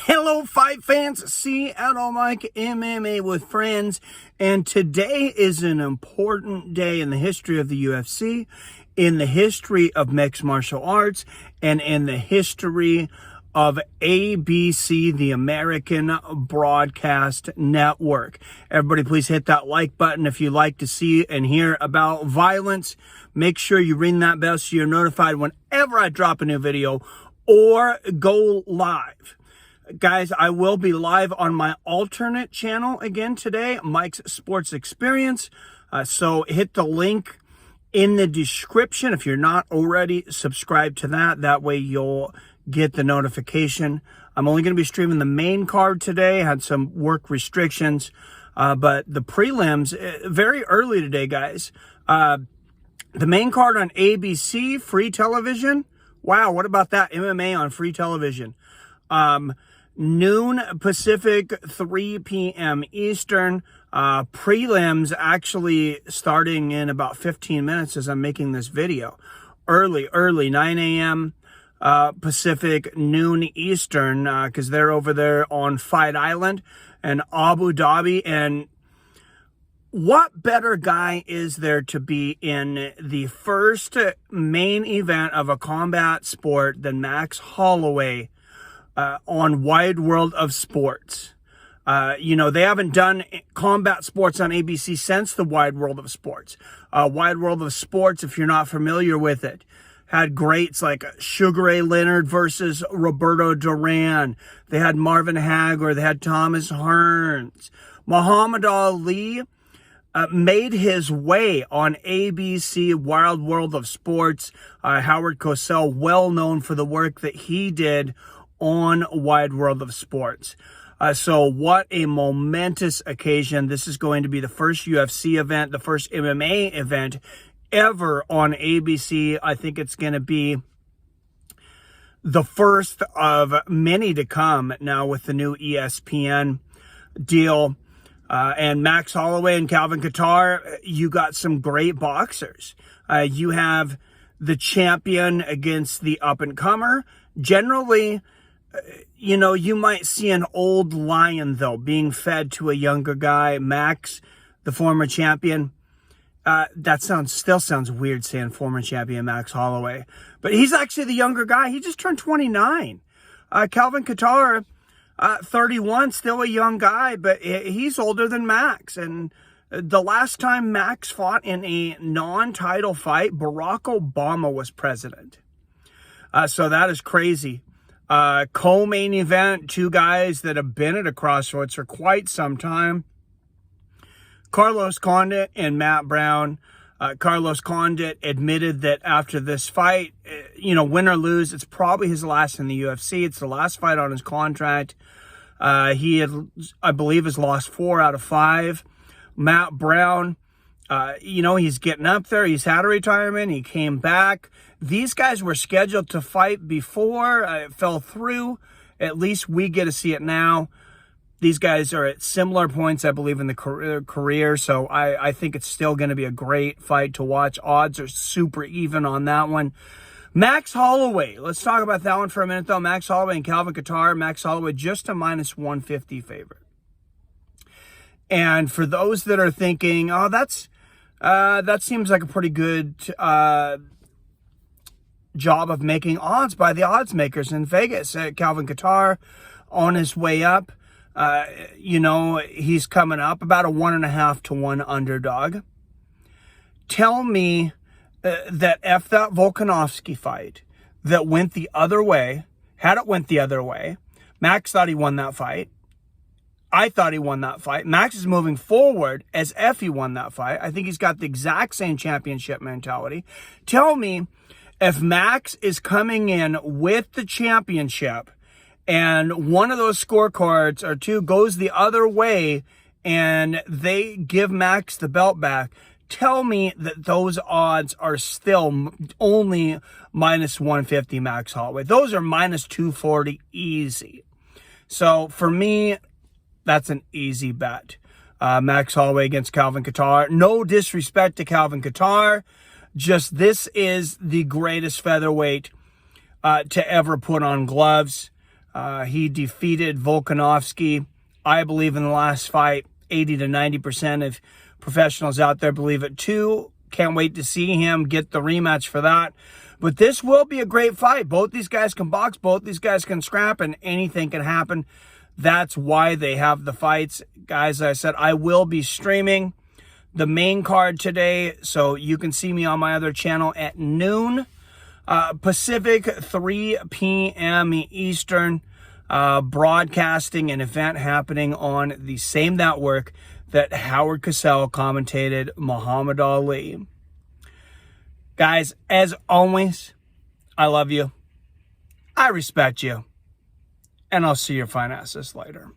Hello, fight fans. Seattle Mike MMA with friends. And today is an important day in the history of the UFC, in the history of mixed martial arts, and in the history of ABC, the American Broadcast Network. Everybody, please hit that like button if you like to see and hear about violence. Make sure you ring that bell so you're notified whenever I drop a new video or go live. Guys, I will be live on my alternate channel again today, Mike's Sports Experience. So hit the link in the description if you're not already subscribed to that. That way you'll get the notification. I'm only going to be streaming the main card today. I had some work restrictions, but the prelims very early today, guys. The main card on ABC, free television. Wow, what about that? MMA on free television. Noon Pacific, 3 p.m. Eastern. Prelims actually starting in about 15 minutes as I'm making this video. Early, 9 a.m. Pacific, noon Eastern, because they're over there on Fight Island and Abu Dhabi. And what better guy is there to be in the first main event of a combat sport than Max Holloway on Wide World of Sports? They haven't done combat sports on ABC since the Wide World of Sports. Wide World of Sports, if you're not familiar with it, had greats like Sugar Ray Leonard versus Roberto Duran. They had Marvin Hagler. They had Thomas Hearns. Muhammad Ali made his way on ABC Wild World of Sports. Howard Cosell, well known for the work that he did on Wide World of Sports. So what a momentous occasion. This is going to be the first UFC event, the first MMA event ever on ABC. I think it's going to be the first of many to come now with the new ESPN deal. And Max Holloway and Calvin Kattar, you got some great boxers. You have the champion against the up-and-comer. Generally, you might see an old lion, though, being fed to a younger guy. Max, the former champion, that still sounds weird saying former champion Max Holloway. But he's actually the younger guy. He just turned 29. Calvin Kattar, 31, still a young guy, but he's older than Max. And the last time Max fought in a non-title fight, Barack Obama was president. So that is crazy. Co-main event, two guys that have been at a crossroads for quite some time. Carlos Condit and Matt Brown. Carlos Condit admitted that after this fight, win or lose, it's probably his last in the UFC. It's the last fight on his contract. He had, I believe, has lost 4 out of 5. Matt Brown, he's getting up there. He's had a retirement. He came back. These guys were scheduled to fight before. It fell through. At least we get to see it now. These guys are at similar points, I believe, in the career. So I think it's still going to be a great fight to watch. Odds are super even on that one. Max Holloway. Let's talk about that one for a minute, though. Max Holloway and Calvin Kattar. Max Holloway just a minus 150 favorite. And for those that are thinking, oh, that seems like a pretty good job of making odds by the odds makers in Vegas. Calvin Kattar on his way up. He's coming up about a 1.5 to 1 underdog. Tell me that if that Volkanovski fight that went the other way, had it went the other way, Max thought he won that fight. I thought he won that fight. Max is moving forward as if he won that fight. I think he's got the exact same championship mentality. Tell me if Max is coming in with the championship and one of those scorecards or two goes the other way and they give Max the belt back, tell me that those odds are still only minus 150 Max Holloway. Those are minus 240 easy. So for me, that's an easy bet. Max Holloway against Calvin Kattar. No disrespect to Calvin Kattar. Just this is the greatest featherweight to ever put on gloves. He defeated Volkanovski. I believe in the last fight, 80 to 90% of professionals out there believe it too. Can't wait to see him get the rematch for that. But this will be a great fight. Both these guys can box, both these guys can scrap, and anything can happen. That's why they have the fights. Guys, I said I will be streaming the main card today, so you can see me on my other channel at noon Pacific, 3 p.m. Eastern, broadcasting an event happening on the same network that Howard Cosell commentated Muhammad Ali. Guys, as always, I love you. I respect you. And I'll see your fine asses later.